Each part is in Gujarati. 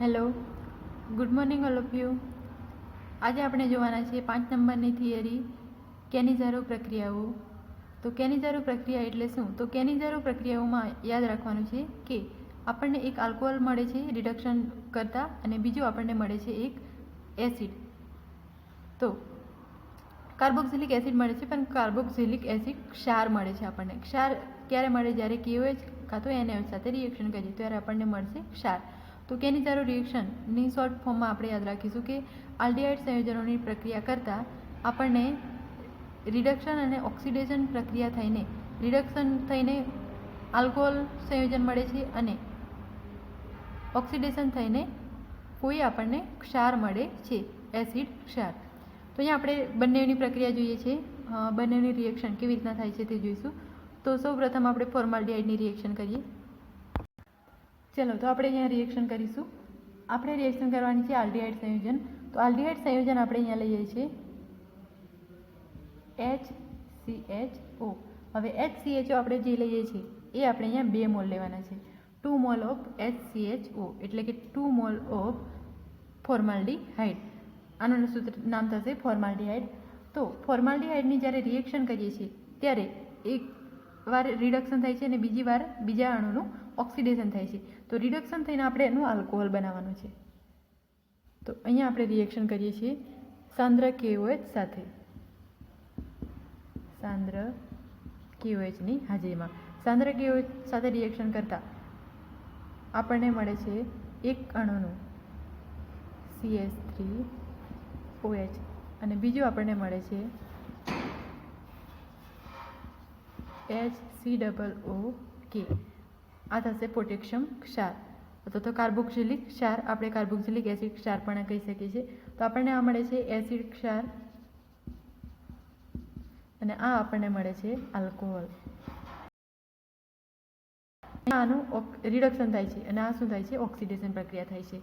Hello, good morning all of you. આજે આપણે જોવાના છે 5 નંબરની થિયરી કેનિઝારો પ્રક્રિયાઓ. તો કેનિઝારો પ્રક્રિયા એટલે શું? તો કેનિઝારો પ્રક્રિયાઓમાં યાદ રાખવાનું છે કે આપણને એક આલ્કોહોલ મળે છે રિડક્શન કરતાં અને બીજું આપણને મળે છે એક એસિડ. તો કાર્બોક્સિલિક એસિડ મળે છે, પણ કાર્બોક્સિલિક એસિડ ક્ષાર મળે છે આપણને. ક્ષાર ક્યારે મળે? જ્યારે KOH કાં તો NaOH સાથે રિએક્શન કરીએ ત્યારે આપણને મળશે ક્ષાર. તો કેનિઝારો રિએક્શનની શોર્ટ ફોર્મમાં આપણે યાદ રાખીશું કે આલ્ડિહાઇડ સંયોજનોની પ્રક્રિયા કરતાં આપણને રિડક્શન અને ઓક્સિડેશન પ્રક્રિયા થઈને રિડક્શન થઈને આલ્કોહોલ સંયોજન મળે છે અને ઓક્સિડેશન થઈને કોઈ આપણને ક્ષાર મળે છે, એસિડ ક્ષાર. તો અહીંયા આપણે બંનેની પ્રક્રિયા જોઈએ છીએ, બંનેની રિએક્શન કેવી રીતના થાય છે તે જોઈશું. તો સૌપ્રથમ આપણે ફોર્માલ્ડિહાઇડની રિએક્શન કરીએ. ચલો, તો આપણે અહીંયા રિએક્શન કરીશું. આપણે રિએક્શન કરવાની છે આલ્ડિહાઇડ સંયોજન. તો આલ્ડિહાઇડ સંયોજન આપણે અહીંયા લઈએ છીએ HCHO. હવે HCHO આપણે જે લઈએ છીએ એ આપણે અહીંયા 2 મોલ લેવાના છે. 2 મોલ ઓફ HCHO એટલે કે 2 મોલ ઓફ ફોર્માલ્ડિહાઇડ. આનું સૂત્ર નામ થશે ફોર્માલ્ડિહાઇડ. તો ફોર્માલ્ડિહાઇડની જ્યારે રિએક્શન કરીએ છીએ ત્યારે એક વાર રિડક્શન થાય છે અને બીજી વાર બીજા અણુનું ઓક્સિડેશન થાય છે. તો રિડક્શન થઈને આપણે એનું આલ્કોહોલ બનાવવાનું છે. તો અહીંયા આપણે રિએક્શન કરીએ છીએ સાંદ્ર KOH સાથે, સાંદ્ર KOHની હાજરીમાં. સાંદ્ર KOH સાથે રિએક્શન કરતાં આપણને મળે છે એક અણુનું CH3OH અને બીજું આપણને મળે છે HCOOK. આ થશે પોટેશિયમ ક્ષાર અથવા તો કાર્બોક્સિલિક ક્ષાર. આપણે કાર્બોક્સિલિક એસિડ ક્ષાર પણ કહી શકીએ છીએ. તો આપણને આ મળે છે એસિડ ક્ષાર અને આ આપણને મળે છે આલ્કોહોલ. આનું રિડક્શન થાય છે અને આ શું થાય છે? ઓક્સિડેશન પ્રક્રિયા થાય છે.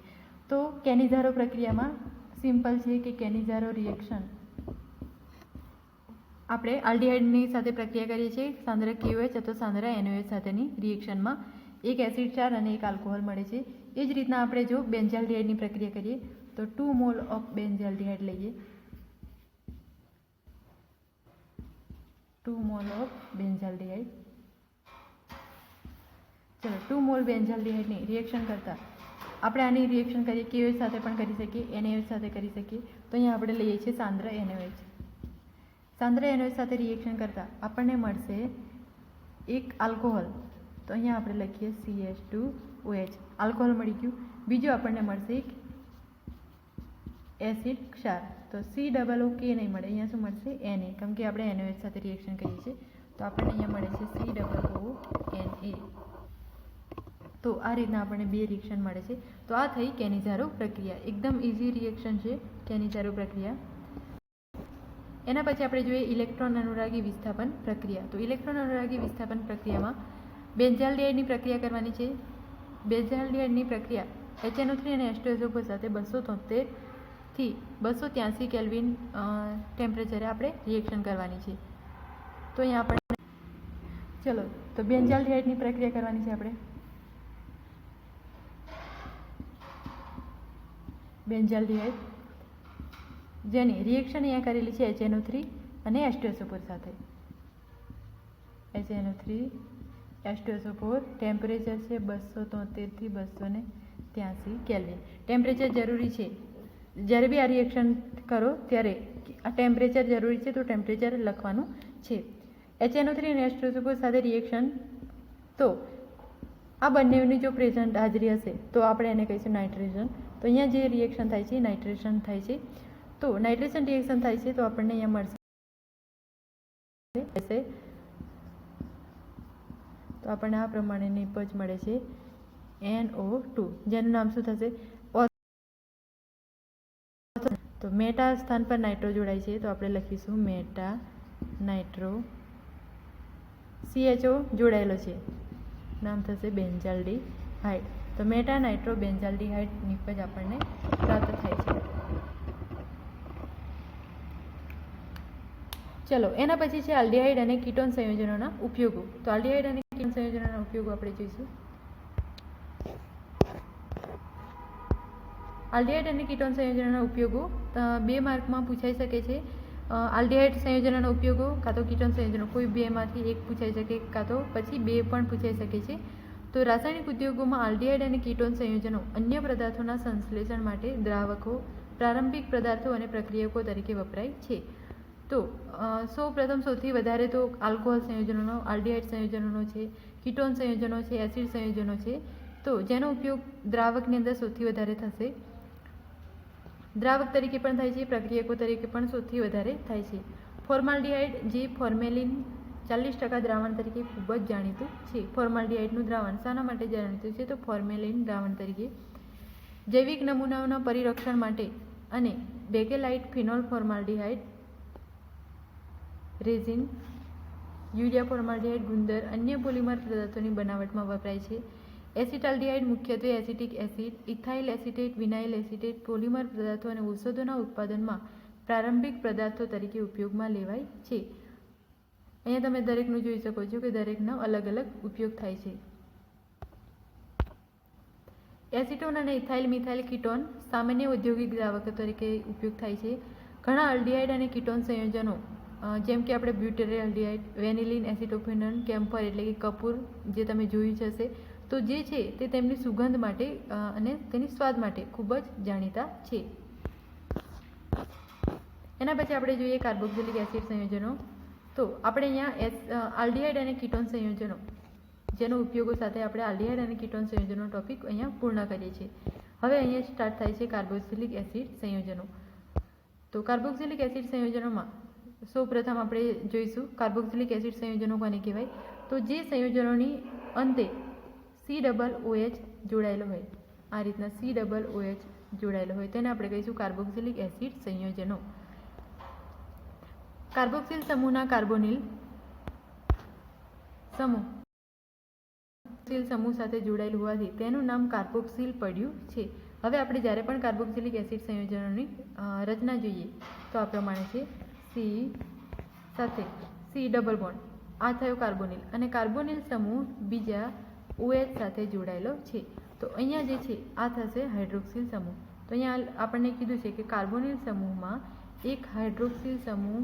તો કેનિઝારો પ્રક્રિયામાં સિમ્પલ છે કે કેનિઝારો રિએક્શન આપણે આલ્ડિહાઇડની સાથે પ્રક્રિયા કરીએ છીએ સાંદ્ર KOH અથવા સાંદ્ર NaOH સાથેની રિએક્શનમાં એક એસિડ ક્ષાર અને એક આલ્કોહોલ મળે છે. એ જ રીતના આપણે જો બેન્ઝાલ્ડિહાઇડની પ્રક્રિયા કરીએ તો 2 મોલ ઓફ બેન્ઝાલ્ડિહાઇડ લઈએ. 2 મોલ ઓફ બેન્ઝાલ્ડિહાઇડ. ચલો, 2 મોલ બેન્ઝાલ્ડિહાઇડની રિએક્શન કરતાં આપણે આની રિએક્શન કરીએ KOH સાથે પણ કરી શકીએ, NaOH સાથે કરી શકીએ. તો અહીંયા આપણે લઈએ છીએ સાંદ્ર NaOH. સાંદ્ર NaOH સાથે રિએક્શન કરતાં આપણને મળશે એક આલ્કોહોલ. તો અહીંયા આપણે લખીએ CH2OH, આલ્કોહોલ મળી ગયું. બીજું આપણને મળશે એક એસિડ ક્ષાર. તો COOK નહીં મળે, અહીંયા શું મળશે? Na, કેમ કે આપણે NaOH સાથે રિએક્શન કરીએ છીએ. તો આપણને અહીંયા મળે છે COONA. તો આ રીતના આપણને 2 રિએક્શન મળે છે. તો આ થઈ કેનિઝારો પ્રક્રિયા. એકદમ ઇઝી રિએક્શન છે કેનિઝારો પ્રક્રિયા. એના પછી આપણે જોઈએ ઇલેક્ટ્રોન અનુરાગી વિસ્થાપન પ્રક્રિયા. તો ઇલેક્ટ્રોન અનુરાગી વિસ્થાપન પ્રક્રિયામાં બેન્ઝાલ્ડિહાઇડની પ્રક્રિયા કરવાની છે. બેન્ઝાલ્ડિહાઇડની પ્રક્રિયા HNO3 અને H2SO4 સાથે 273 થી 283 કેલ્વિન ટેમ્પરેચરે આપણે રિએક્શન કરવાની છે. તો અહીંયા આપણે ચલો, તો બેન્ઝાલ્ડિહાઇડની પ્રક્રિયા કરવાની છે આપણે. બેન્ઝાલ્ડિહાઇડ જેની રિએક્શન અહીંયા કરેલી છે HNO3 અને H2SO4 સાથે. HNO3 H2SO4 ટેમ્પરેચર છે 273 થી 283 કેલ્વિન. ટેમ્પરેચર જરૂરી છે. જ્યારે બી આ રિએક્શન કરો ત્યારે આ ટેમ્પરેચર જરૂરી છે, તો ટેમ્પરેચર લખવાનું છે. HNO3 અને H2SO4 સાથે રિએક્શન, તો આ બંનેની જો પ્રેઝન્ટ હાજરી હશે તો આપણે એને કહીશું નાઇટ્રેશન. તો અહીંયા જે રિએક્શન થાય છે નાઇટ્રેશન થાય છે. તો નાઇટ્રેશન રિએક્શન થાય છે તો આપણને અહીંયા મળશે, તો આપણને આ પ્રમાણેની નિપજ મળે છે NO2, જેનું નામ શું થશે? તો મેટા સ્થાન પર નાઇટ્રો જોડાય છે તો આપણે લખીશું મેટા નાઇટ્રો. CHO જોડાયેલો છે, નામ થશે બેન્ઝાલ્ડિહાઇડ. તો મેટા નાઇટ્રો બેન્ઝાલ્ડિહાઇડ નિપજ આપણને પ્રાપ્ત થાય છે. ચલો, એના પછી છે આલ્ડિહાઇડ અને કીટોન સંયોજનોના ઉપયોગો. તો આલ્ડિહાઇડ અને કીટોન સંયોજનોના ઉપયોગો આપણે જોઈશું. આલ્ડીહાઇડ અને કીટોન સંયોજનોના ઉપયોગો 2 માર્કમાં પૂછાઈ શકે છે. આલ્ડીહાઇડ સંયોજનોના ઉપયોગો કાં તો કીટોન સંયોજનો કોઈ બેમાંથી એક પૂછાઈ શકે, કાં તો પછી 2 પણ પૂછાઈ શકે છે. તો રાસાયણિક ઉદ્યોગોમાં આલ્ડીહાઇડ અને કીટોન સંયોજનો અન્ય પદાર્થોના સંશ્લેષણ માટે દ્રાવકો, પ્રારંભિક પદાર્થો અને પ્રક્રિયકો તરીકે વપરાય છે. તો સૌથી વધારે તો આલ્કોહોલ સંયોજનોનો, આલ્ડીહાઇડ સંયોજનોનો છે, કીટોન સંયોજનો છે, એસિડ સંયોજનો છે. તો જેનો ઉપયોગ દ્રાવકની અંદર સૌથી વધારે થશે. દ્રાવક તરીકે પણ થાય છે, પ્રક્રિયકો તરીકે પણ સૌથી વધારે થાય છે. ફોર્માલ્ડીહાઇડ જે ફોર્મેલિન 40% દ્રાવણ તરીકે ખૂબ જ જાણીતું છે. ફોર્માલ્ડીહાઇડનું દ્રાવણ શાના માટે જાણીતું છે? તો ફોર્મેલિન દ્રાવણ તરીકે. જૈવિક નમૂનાઓના પરિરક્ષણ માટે અને Bakelite, phenol formaldehyde, resin, urea formaldehyde, ગુંદર, અન્ય પોલિમર પદાર્થોની બનાવટમાં વપરાય છે. એસિટાલ્ડીહાઇડ મુખ્યત્વે acetic acid, ethyl acetate, vinyl acetate, polymer પદાર્થો અને ઔષધોના ઉત્પાદનમાં પ્રારંભિક પદાર્થો તરીકે ઉપયોગમાં લેવાય છે. અહીંયા તમે દરેકનું જોઈ શકો છો કે દરેકનો અલગ અલગ ઉપયોગ થાય છે. એસિટોન અને ઇથાઇલ મિથાઇલ કીટોન સામાન્ય ઔદ્યોગિક દ્રાવકો તરીકે ઉપયોગ થાય છે. ઘણા આલ્ડીહાઇડ અને કીટોન સંયોજનો જેમ કે આપણે બ્યુટેરેલ્ડીહાઇડ, વેનિલિન, એસિટોફેનોન, કેમ્ફર એટલે કે કપૂર જે તમે જોયું જ હશે, તો જે છે તે તેમની સુગંધ માટે અને તેની સ્વાદ માટે ખૂબ જ જાણીતા છે. એના પછી આપણે જોઈએ કાર્બોક્સિલિક એસિડ સંયોજનો. તો આપણે અહીંયા આલ્ડીહાઇડ અને કીટોન સંયોજનો જેનો ઉપયોગો સાથે આપણે આલ્ડીહાઇડ અને કીટોન સંયોજનનો ટોપિક અહીંયા પૂર્ણ કરીએ છીએ. હવે અહીંયા સ્ટાર્ટ થાય છે કાર્બોક્સિલિક એસિડ સંયોજનો. તો કાર્બોક્સિલિક એસિડ સંયોજનોમાં સૌપ્રથમ આપણે જોઈશું કાર્બોક્સિલિક એસિડ સંયોજનો કોને કહેવાય. તો જે સંયોજનોની અંતે COOH જોડાયેલો હોય, આ રીતના COOH જોડાયેલો હોય તેને આપણે કહીશું કાર્બોક્સિલિક એસિડ સંયોજનો. કાર્બોક્સિલ સમૂહના કાર્બોનિલ સમૂહ સાથે જોડાયેલું હોવાથી તેનું નામ કાર્બોક્સિલ પડ્યું છે. હવે આપણે જ્યારે પણ કાર્બોક્સિલિક એસિડ સંયોજનોની રચના જોઈએ તો આ પ્રમાણે છે. C સાથે C ડબલ બોન્ડ, આ થયો કાર્બોનિલ, અને કાર્બોનિલ સમૂહ બીજા OH સાથે જોડાયેલો છે. તો અહીંયા જે છે આ થશે હાઇડ્રોક્સિલ સમૂહ. તો અહીંયા આપણને કીધું છે કે કાર્બોનિલ સમૂહમાં એક હાઇડ્રોક્સિલ સમૂહ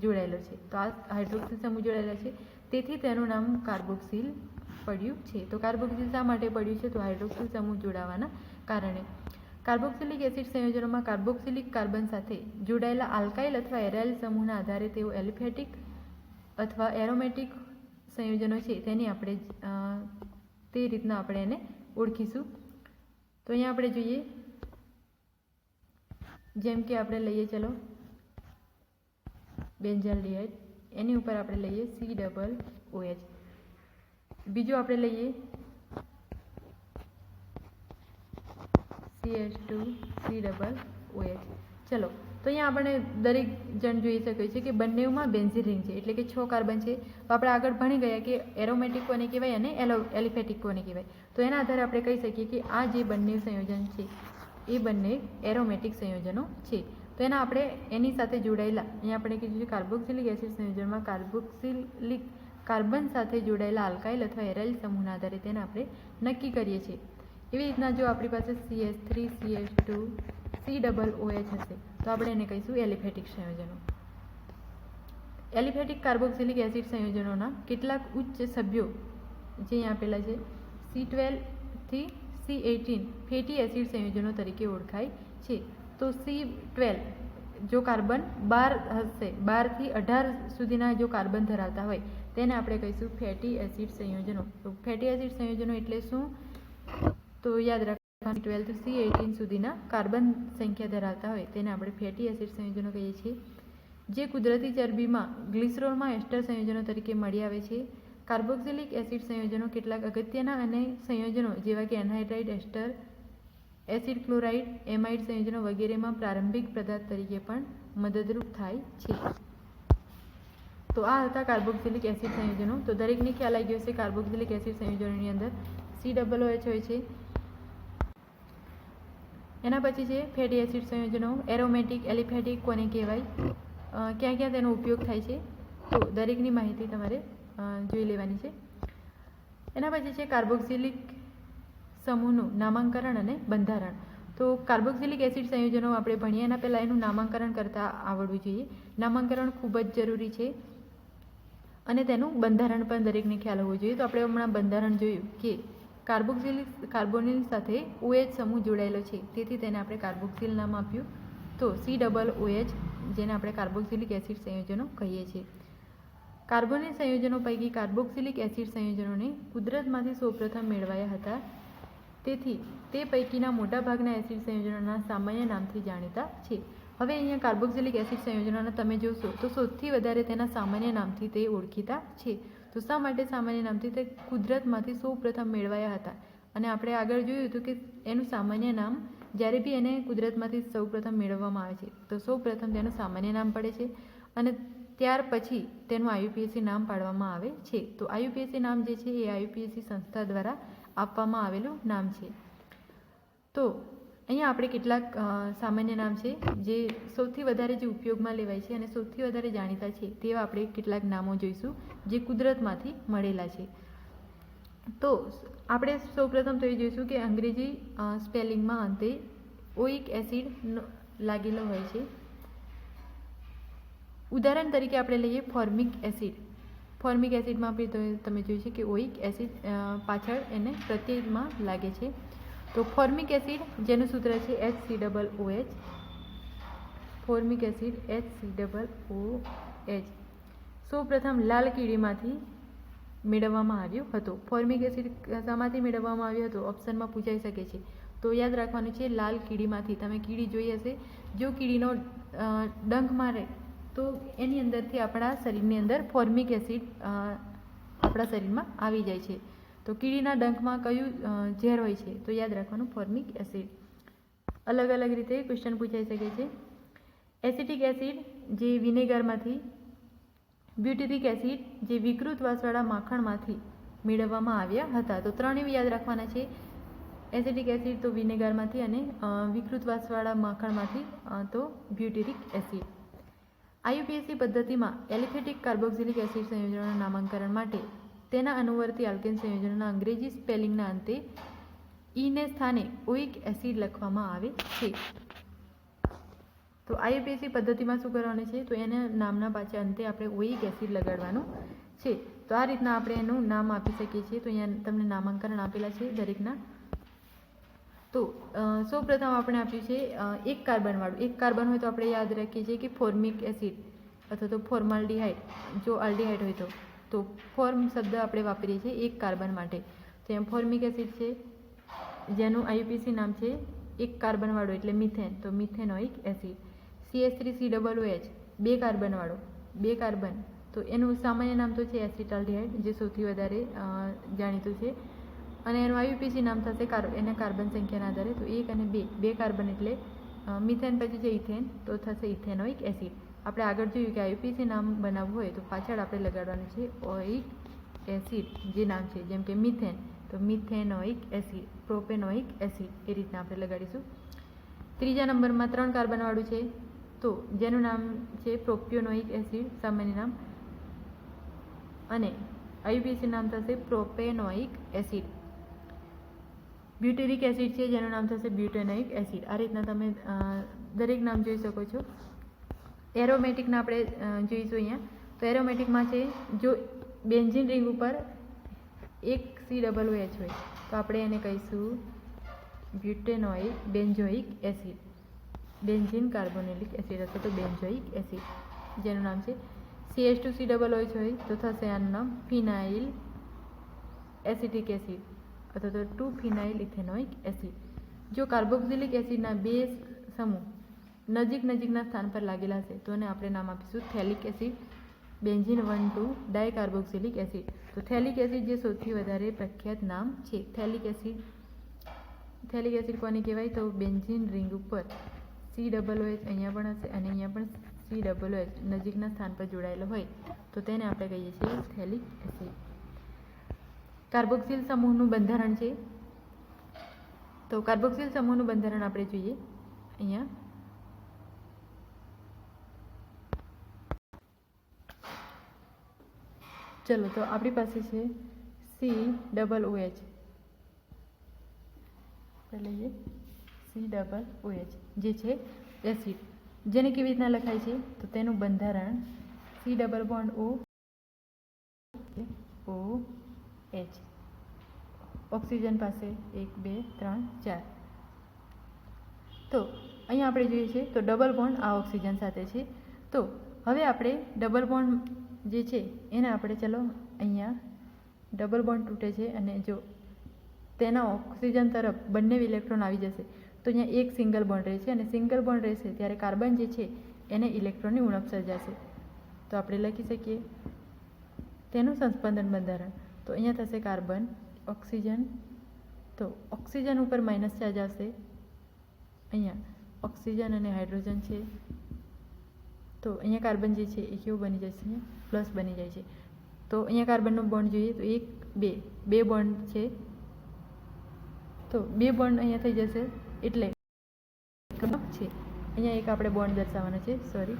જોડાયેલો છે. તો આ હાઇડ્રોક્સિલ સમૂહ જોડાયેલા છે તેથી તેનું નામ કાર્બોક્સિલ પડ્યું છે. તો કાર્બોક્સિલ શા માટે પડ્યું છે? તો હાઇડ્રોક્સિલ સમૂહ જોડાવાના કારણે. કાર્બોક્સિલિક એસિડ સંયોજનોમાં કાર્બોક્સિલિક કાર્બન સાથે જોડાયેલા આલ્કાઇલ અથવા એરાઇલ સમૂહના આધારે તેઓ એલિફેટિક અથવા એરોમેટિક સંયોજનો છે તેની આપણે તે રીતના આપણે એને ઓળખીશું. તો અહીંયા આપણે જોઈએ, જેમ કે આપણે લઈએ ચલો બેન્ઝાલ્ડીહાઇડ, એની ઉપર આપણે લઈએ COOH. બીજું આપણે લઈએ CH2COOH. ચલો, તો અહીંયા આપણે દરેક જણ જોઈ શકીએ છીએ કે બંનેમાં બેન્ઝીન રિંગ છે, એટલે કે 6 કાર્બન છે. તો આપણે આગળ ભણી ગયા કે એરોમેટિક કોને કહેવાય અને એલિફેટિક કોને કહેવાય. તો એના આધારે આપણે કહી શકીએ કે આ જે બંને સંયોજન છે એ બંને એરોમેટિક સંયોજનો છે. તો એના આપણે એની સાથે જોડાયેલા અહીંયા આપણે કીધું છે કાર્બોક્સિલિક એસિડ સંયોજનમાં કાર્બોક્સિલિક કાર્બન સાથે જોડાયેલા આલ્કાઇલ અથવા એરાઇલ સમૂહના આધારે તેને આપણે નક્કી કરીએ છીએ. એવી રીતના જો આપણી પાસે CH3, CH2, COOH હશે તો આપણે એને કહીશું એલિફેટિક સંયોજનો. એલિફેટિક કાર્બોક્સિલિક એસિડ સંયોજનોના કેટલાક ઉચ્ચ સભ્યો જે અહીંયા આપેલા છે C12 થી C18 ફેટી એસિડ સંયોજનો તરીકે ઓળખાય છે. તો C12 જો કાર્બન 12 હશે, 12 થી 18 સુધીના જો કાર્બન ધરાવતા હોય તેને આપણે કહીશું ફેટી એસિડ સંયોજનો. તો ફેટી એસિડ સંયોજનો એટલે શું? તો યાદ રાખવાનું 12 થી C18 સુધીના કાર્બન સંખ્યા ધરાવતા હોય તેને આપણે ફેટી એસિડ સંયોજનો કહીએ છીએ. જે કુદરતી ચરબીમાં ગ્લિસરોલમાં એસ્ટર સંયોજનો તરીકે મળી આવે છે. કાર્બોક્સિલિક એસિડ સંયોજનો કેટલાક અગત્યના અને સંયોજનો જેવા કે એનહાઇડ્રાઇડ એસ્ટર, એસિડ ક્લોરાઇડ, એમાઇડ સંયોજનો વગેરેમાં પ્રારંભિક પદાર્થ તરીકે પણ મદદરૂપ થાય છે. તો આ હતા કાર્બોક્સિલિક એસિડ સંયોજનો. તો દરેકને ખ્યાલ આવી ગયો છે કાર્બોક્સિલિક એસિડ સંયોજનોની અંદર COOH હોય છે. એના પછી છે ફેટી એસિડ સંયોજનો, એરોમેટિક, એલિફેટિક કોને કહેવાય, ક્યાં ક્યાં તેનો ઉપયોગ થાય છે, તો દરેકની માહિતી તમારે જોઈ લેવાની છે. એના પછી છે કાર્બોક્સિલિક સમૂહનું નામાંકરણ અને બંધારણ. તો કાર્બોક્સિલિક એસિડ સંયોજનો આપણે ભણીએ એના પહેલાં એનું નામાંકરણ કરતાં આવડવું જોઈએ. નામાંકરણ ખૂબ જ જરૂરી છે અને તેનું બંધારણ પણ દરેકને ખ્યાલ હોવો જોઈએ. તો આપણે હમણાં બંધારણ જોયું કે કાર્બોનિલ સાથે OH સમૂહ જોડાયેલો છે, તેથી તેને આપણે કાર્બોક્સિલ નામ આપ્યું. તો COOH જેને આપણે કાર્બોક્સિલિક એસિડ સંયોજનો કહીએ છીએ. કાર્બોનિલ સંયોજનો પૈકી કાર્બોક્સિલિક એસિડ સંયોજનોને કુદરતમાંથી સૌપ્રથમ મેળવાયા હતા, તેથી તે પૈકીના મોટાભાગના એસિડ સંયોજનોના સામાન્ય નામથી જાણીતા છે. હવે અહીંયા કાર્બોક્સિલિક એસિડ સંયોજનોને તમે જોશો તો સૌથી વધારે તેના સામાન્ય નામથી તે ઓળખીતા છે. તો શા માટે સામાન્ય નામથી? તે કુદરતમાંથી સૌપ્રથમ મેળવાયા હતા અને આપણે આગળ જોયું હતું કે એનું સામાન્ય નામ જ્યારે બી એને કુદરતમાંથી સૌપ્રથમ મેળવવામાં આવે છે તો સૌપ્રથમ તેનું સામાન્ય નામ પડે છે અને ત્યાર પછી તેનું IUPAC નામ પાડવામાં આવે છે. તો IUPAC નામ જે છે એ IUPAC સંસ્થા દ્વારા આપવામાં આવેલું નામ છે. તો અહીંયા આપણે કેટલાક સામાન્ય નામ છે જે સૌથી વધારે જે ઉપયોગમાં લેવાય છે અને સૌથી વધારે જાણીતા છે તેવા આપણે કેટલાક નામો જોઈશું જે કુદરતમાંથી મળેલા છે. તો આપણે સૌપ્રથમ તો એ જોઈશું કે અંગ્રેજી સ્પેલિંગમાં અંતે ઓઇક એસિડ લાગેલો હોય છે. ઉદાહરણ તરીકે આપણે લઈએ ફોર્મિક એસિડ. ફોર્મિક એસિડમાં આપણે તમે જોઈ છે કે ઓઇક એસિડ પાછળ એને પ્રત્યયમાં લાગે છે. તો ફોર્મિક એસિડ જેનું સૂત્ર છે HCOOH. ફોર્મિક એસિડ HCOOH સૌપ્રથમ લાલ કીડીમાંથી મેળવવામાં આવ્યું હતું. ફોર્મિક એસિડ શામાંથી મેળવવામાં આવ્યું હતું? ઓપ્શનમાં પૂછાઈ શકે છે. તો યાદ રાખવાનું છે લાલ કીડીમાંથી. તમે કીડી જોઈ હશે, જો કીડીનો ડંખ મારે તો એની અંદરથી આપણા શરીરની અંદર ફોર્મિક એસિડ આપણા શરીરમાં આવી જાય છે. તો કીડીના ડંખમાં કયું ઝેર હોય છે? તો યાદ રાખવાનું ફોર્મિક એસિડ. અલગ અલગ રીતે ક્વેશ્ચન પૂછાઈ શકે છે. એસિટિક એસિડ જે વિનેગરમાંથી, બ્યુટેરિક એસિડ જે વિકૃત વાસવાળા માખણમાંથી મેળવવામાં આવ્યા હતા. તો ત્રણેય યાદ રાખવાના છે. એસિટિક એસિડ તો વિનેગરમાંથી અને વિકૃત વાસવાળા માખણમાંથી તો બ્યુટેરિક એસિડ. IUPAC પદ્ધતિમાં એલિફેટિક કાર્બોક્સિલિક એસિડ સંયોજનોના નામાંકન માટે તેના અનુવર્તી આલ્કેન સંયોજનોના અંગ્રેજી સ્પેલિંગના અંતે ને સ્થાને ઓઇક એસિડ લખવામાં આવે છે. તો IUPAC પદ્ધતિમાં શું કરવાનું છે? તો એના નામના પાછળ અંતે આપણે ઓઇક એસિડ લગાડવાનું છે. તો આ રીતના આપણે એનું નામ આપી શકીએ છીએ. તો અહીંયા તમને નામાંકન આપેલા છે દરેકના. તો સૌપ્રથમ આપણે આપ્યું છે એક કાર્બનવાળું. એક કાર્બન હોય તો આપણે યાદ રાખીએ છીએ કે ફોર્મિક એસિડ અથવા તો ફોર્માલ્ડિહાઇડ. જો આલ્ડિહાઇડ હોય તો ફોર્મ શબ્દ આપણે વાપરીએ છીએ એક કાર્બન માટે. તો એમ ફોર્મિક એસિડ છે જેનું IUPAC નામ છે એક કાર્બનવાળું એટલે મિથેન. તો મિથેનોઇક એસિડ. CH3COOH બે કાર્બનવાળો, બે કાર્બન. તો એનું સામાન્ય નામ તો છે એસિટાલ્ડિહાઇડ જે સૌથી વધારે જાણીતું છે અને એનું IUPAC નામ થશે એના કાર્બન સંખ્યાના આધારે. તો એક અને બે કાર્બન એટલે મિથેન પછી છે ઇથેન તો થશે ઇથેનોઇક એસિડ. આપણે આગળ જોયું કે IUPAC નામ બનાવવું હોય તો પાછળ આપણે લગાડવાનું છે ઓઇક એસિડ જે નામ છે. જેમ કે મિથેન તો મિથેનોઇક એસિડ, પ્રોપેનોઇક એસિડ એ રીતના આપણે લગાડીશું. ત્રીજા નંબરમાં 3 કાર્બનવાળું છે તો જેનું નામ છે પ્રોપિયોનોઇક એસિડ સામાન્ય નામ અને IUPAC નામ થશે પ્રોપેનોઇક એસિડ. બ્યુટેરિક એસિડ છે જેનું નામ થશે બ્યુટેનોઇક એસિડ. આ રીતના તમે દરેક નામ જોઈ શકો છો. એરોમેટિકના આપણે જોઈશું અહીંયા. તો એરોમેટિકમાં છે જો બેન્ઝીન રિંગ ઉપર એક COOH હોય તો આપણે એને કહીશું butanoic benzoic acid. Benzene carbonylic acid અથવા તો બેન્ઝોઇક એસિડ જેનું નામ છે. CH2COOH હોય તો થશે આનું નામ ફિનાઇલ એસિટિક એસિડ અથવા તો 2-ફિનાઇલ ઇથેનોઇક એસિડ. જો કાર્બોક્સિલિક એસિડના બે સમૂહ નજીકના સ્થાન પર લાગેલા હશે તો એને આપણે નામ આપીશું phthalic acid. Benzene 1,2 dicarboxylic acid. તો થેલિક એસિડ જે સૌથી વધારે પ્રખ્યાત નામ છે. થેલિક એસિડ કોને કહેવાય? તો બેન્ઝીન રિંગ ઉપર COOH અહીંયા પણ હશે અને અહીંયા પણ COOH નજીકના સ્થાન પર જોડાયેલો હોય તો તેને આપણે કહીએ છીએ થેલિક એસિડ. કાર્બોક્સિલ સમૂહનું બંધારણ છે. તો કાર્બોક્સિલ સમૂહનું બંધારણ આપણે જોઈએ અહીંયા. ચલો તો આપણી પાસે છે COOH. લઈએ COOH જે છે એસિડ, જેને કેવી રીતના લખાય છે તો તેનું બંધારણ COOH. ઓક્સિજન પાસે 1 2 3 4. તો અહીંયા આપણે જોઈએ છે તો ડબલ બોન્ડ આ ઓક્સિજન સાથે છે. તો હવે આપણે ડબલ બોન્ડ જે છે એને આપણે ચલો અહીંયા ડબલ બોન્ડ તૂટે છે અને જો તેના ઓક્સિજન તરફ બંને ઇલેક્ટ્રોન આવી જશે તો અહીંયા એક સિંગલ બોન્ડ રહેશે અને સિંગલ બોન્ડ રહેશે ત્યારે કાર્બન જે છે એને ઇલેક્ટ્રોનની ઉણપ સર્જાશે. તો આપણે લખી શકીએ તેનું સંસ્પંદન બંધારણ. તો અહીંયા થશે કાર્બન ઓક્સિજન, તો ઓક્સિજન ઉપર માઇનસ ચાર્જ આવશે, અહીંયા ઓક્સિજન અને હાઇડ્રોજન છે તો અહીંયા કાર્બન જે છે એ કેવું બની જશે પ્લસ બની જાય છે. તો અહીંયા કાર્બનનો બોન્ડ જોઈએ તો 1 2 બોન્ડ છે તો 2 બોન્ડ અહીંયા થઈ જશે એટલે છે અહીંયા એક આપણે બોન્ડ દર્શાવવાનો છે, સોરી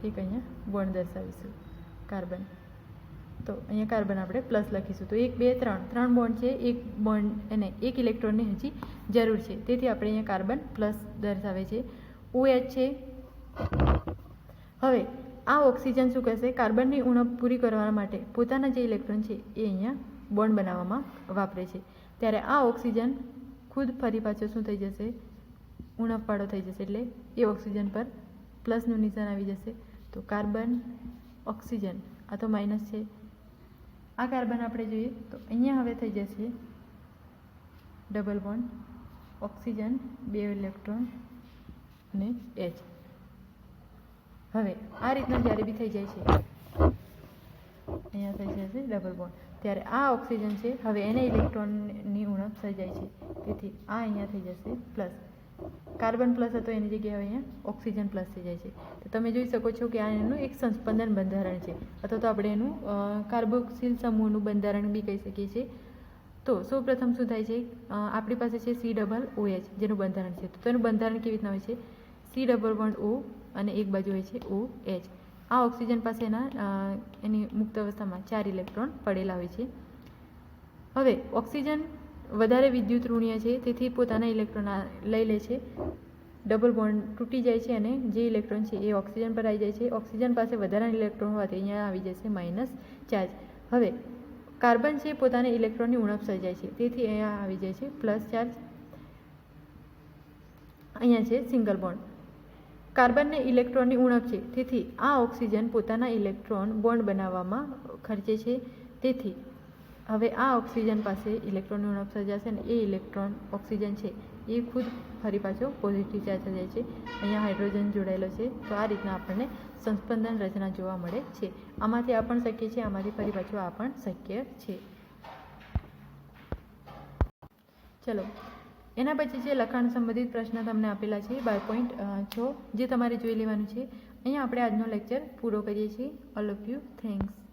એક અહીંયા બોન્ડ દર્શાવીશું કાર્બન. તો અહીંયા કાર્બન આપણે પ્લસ લખીશું. તો 1 2 3 બોન્ડ છે, એક બોન્ડ એને એક ઇલેક્ટ્રોનની હજી જરૂર છે તેથી આપણે અહીંયા કાર્બન પ્લસ દર્શાવે છે. OH છે. હવે આ ઓક્સિજન શું કરશે, કાર્બનની ઉણપ પૂરી કરવા માટે પોતાના જે ઇલેક્ટ્રોન છે એ અહીંયા બોન્ડ બનાવવામાં વાપરે છે. ત્યારે આ ઓક્સિજન ખુદ ફરી પાછો શું થઈ જશે, ઉણપવાળો થઈ જશે એટલે એ ઓક્સિજન પર પ્લસનું નિશાન આવી જશે. તો કાર્બન ઓક્સિજન આ તો માઇનસ છે. આ કાર્બન આપણે જોઈએ તો અહીંયા હવે થઈ જશે ડબલ બોન્ડ ઓક્સિજન 2 ઇલેક્ટ્રોન અને H. હવે આ રીતના જ્યારે બી થઈ જાય છે અહીંયા થઈ જશે ડબલ બોન્ડ ત્યારે આ ઓક્સિજન છે હવે એને ઇલેક્ટ્રોનની ઉણપ સર્જાય છે તેથી આ અહીંયા થઈ જશે પ્લસ. કાર્બન પ્લસ હતો એની જગ્યાએ અહીંયા ઓક્સિજન પ્લસ થઈ જાય છે. તો તમે જોઈ શકો છો કે આ એનું એક સંસ્પંદન બંધારણ છે અથવા તો આપણે એનું કાર્બોક્સિલ સમૂહનું બંધારણ બી કહી શકીએ છીએ. તો સૌપ્રથમ શું થાય છે, આપણી પાસે છે COOH જેનું બંધારણ છે. તો તેનું બંધારણ કેવી રીતના હોય છે, C ડબલ બોન્ડ O અને એક બાજુ હોય છે OH. આ ઓક્સિજન પાસેના એની મુક્ત અવસ્થામાં 4 ઇલેક્ટ્રોન પડેલા હોય છે. હવે ઓક્સિજન વધારે વિદ્યુત ઋણીય છે તેથી પોતાના ઇલેક્ટ્રોન લઈ લે છે, ડબલ બોન્ડ તૂટી જાય છે અને જે ઇલેક્ટ્રોન છે એ ઓક્સિજન પર આવી જાય છે. ઓક્સિજન પાસે વધારાના ઇલેક્ટ્રોન હોવાથી અહીંયા આવી જશે માઇનસ ચાર્જ. હવે કાર્બન છે પોતાના ઇલેક્ટ્રોનની ઉણપ સર્જાય છે તેથી અહીંયા આવી જાય છે પ્લસ ચાર્જ. અહીંયા છે સિંગલ બોન્ડ, કાર્બનને ઇલેક્ટ્રોનની ઉણપ છે તેથી આ ઓક્સિજન પોતાના ઇલેક્ટ્રોન બોન્ડ બનાવવામાં ખર્ચે છે. તેથી હવે આ ઓક્સિજન પાસે ઇલેક્ટ્રોનની ઉણપ સર્જાશે અને એ ઇલેક્ટ્રોન ઓક્સિજન છે એ ખુદ ફરી પાછો પોઝિટિવ ચાર્જ થઈ જાય છે. અહીંયા હાઇડ્રોજન જોડાયેલો છે. તો આ રીતના આપણને સંસ્પંદન રચના જોવા મળે છે. આમાંથી આ પણ શક્ય છે, આમાંથી ફરી પાછું આ પણ શક્ય છે. ચલો એના પછી જે લખાણ સંબંધિત પ્રશ્ન તમને આપેલા છે 12.6 જે તમારે જોઈ લેવાનું છે. અહીંયા આપણે આજનો લેક્ચર પૂરો કરીએ છીએ. All of you thanks.